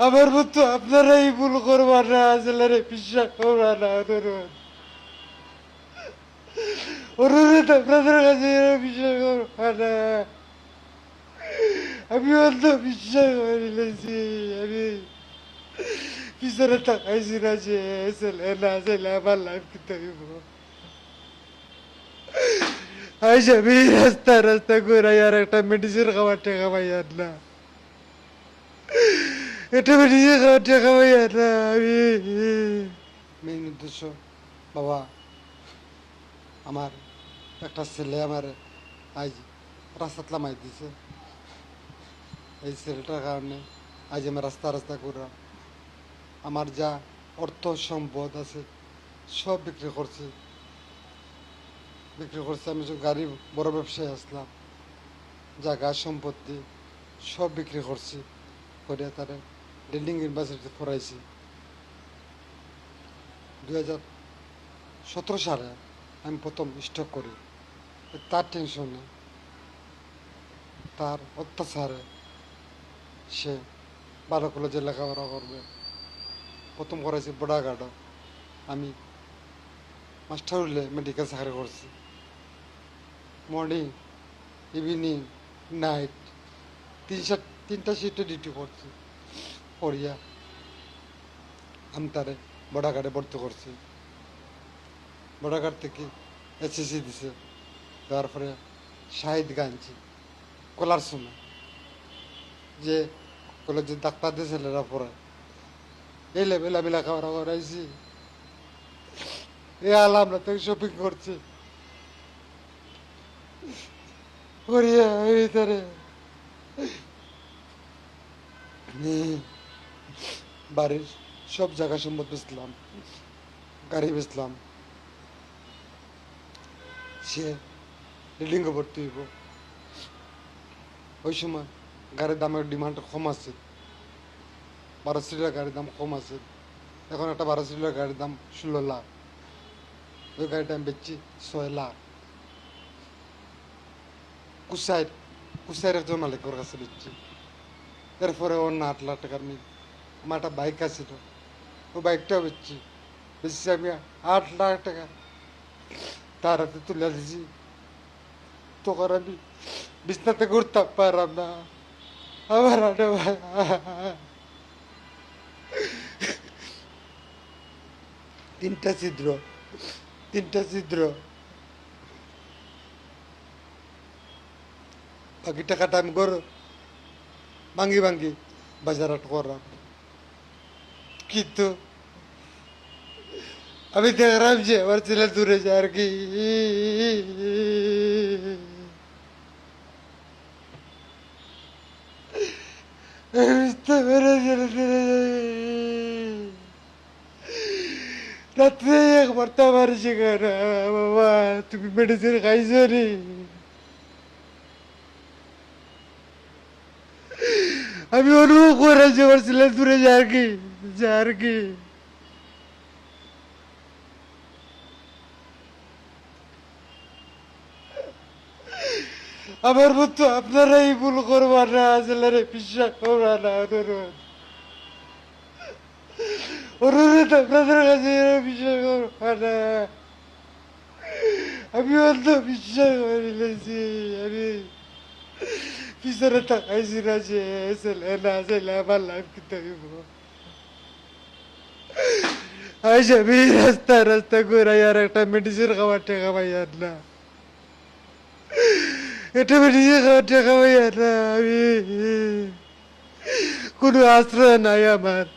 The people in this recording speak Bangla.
আমার মতো আপনারাই ভুল করবার না, আসলে বিশ্বাস করবার না। অনুরোধ অনুরোধ আপনাদের কাছে বিশ্বাস করবার না। আমি অন্ধ বিশ্বাস করে নিয়েছি। আমি পিছনে তাকাইছি না যে ছেলে না ছেলে আমার লাইফ কিন্তু আইসা আমি রাস্তা রাস্তা ঘুরাই আর একটা মেডিসিন খাওয়ার টাকা পাই আর না। এটা মেডিসিন খাওয়ার টাকা পাই আর না। আমি মেইন উদ্দেশ্য বাবা, আমার একটা ছেলে আমার আজ রাস্তাত লামাই দিছে। এই ছেলেটার কারণে আজ আমি রাস্তা রাস্তা ঘুরা। আমার যা অর্থ সম্পদ আছে সব বিক্রি করছি। আমি সব গাড়ি বড় ব্যবসায় আসলাম, জায়গা সম্পত্তি সব বিক্রি করছি করে তারা ডিল্ডিং ইউনিভার্সিটিতে পড়াইছি। 2017 সালে আমি প্রথম স্ট্রোক করি। তার টেনশনে, তার অত্যাচারে সে ভালো কলেজে লেখাপড়া করবে। প্রথম করাইছি বোডাঘাটে। আমি মাস্টার হলে মেডিকেল চাকরি করছি। মর্নিং, ইভিনিং, নাইট তিনটা শিফটে ডিউটি করছি। করিয়া আমি তারে বোডাঘাটে ভর্তি করছি। বোডাঘাট থেকে এসএসসি দিছে, দেওয়ার পরে শাহিদগঞ্জ কলার সময় যে কলেজের ডাক্তারদের ছেলেরা পড়ায় এই লেভেল আমি লেখাপড়া করাইছি। এ আমরা থেকে শপিং করছি করিয়া ভিতরে বাড়ির সব জায়গা সম্পদ বেচলাম, গাড়ি বেচলাম। সে বিল্ডিংয়ে ভর্তি হইব। ওই সময় গাড়ির দামের ডিমান্ড কম আছে, 12 সিটের গাড়ির দাম কম আছে। এখন একটা 12 সিটের গাড়ির দাম 16 লাখ। ওই গাড়িটা আমি বেচছি 6 লাখ। কুসাইর একজন মালিকের কাছে বেচছি। এরপরে অন্য 8 লাখ টাকার মিল। আমার একটা বাইক আছিল, ওই বাইকটাও বেচছি আমি 8 লাখ টাকা তার হাতে তুলে দিছি। তখন আমি বিছনাতে ঘুরতাম পারলাম না। আমার তিনটা ছিদ্র, তিনটা ছিদ্র। বাকি টাকাটা আমি ঘর ভাঙ্গি ভাঙ্গি বাজারহাট করলাম। কিন্তু আমি দেখলাম যে আমার ছেলে দূরে যায় আর কি। বুঝতে পেরেছি রাত্রে একবার তো আমার শেখানো, বাবা তুমি মেডিসিন খাইছো নি? আমি অনুভব করেছি আমার ছেলে দূরে যায় আর কি, যায় আর কি। আমার মতো আপনারাই ভুল করবার না, আসলে বিশ্বাস করবার না। অনুরোধ অনুরোধ আপনাদের কাছে বিশ্বাস করবার না। আমি অন্ধ বিশ্বাস করে নিয়েছি। আমি পিছনে তাকাইছি না যে ছেলে না ছেলে আমার লাইফ কিন্তু আইসা আমি রাস্তা রাস্তা ঘুরাই আর একটা মেডিসিন খাওয়ার টাকা পাই আর না। এটা মেডিসিন খাওয়ার টাকা পাই আর না। আমি কোনো আশ্রয় নাই আমার।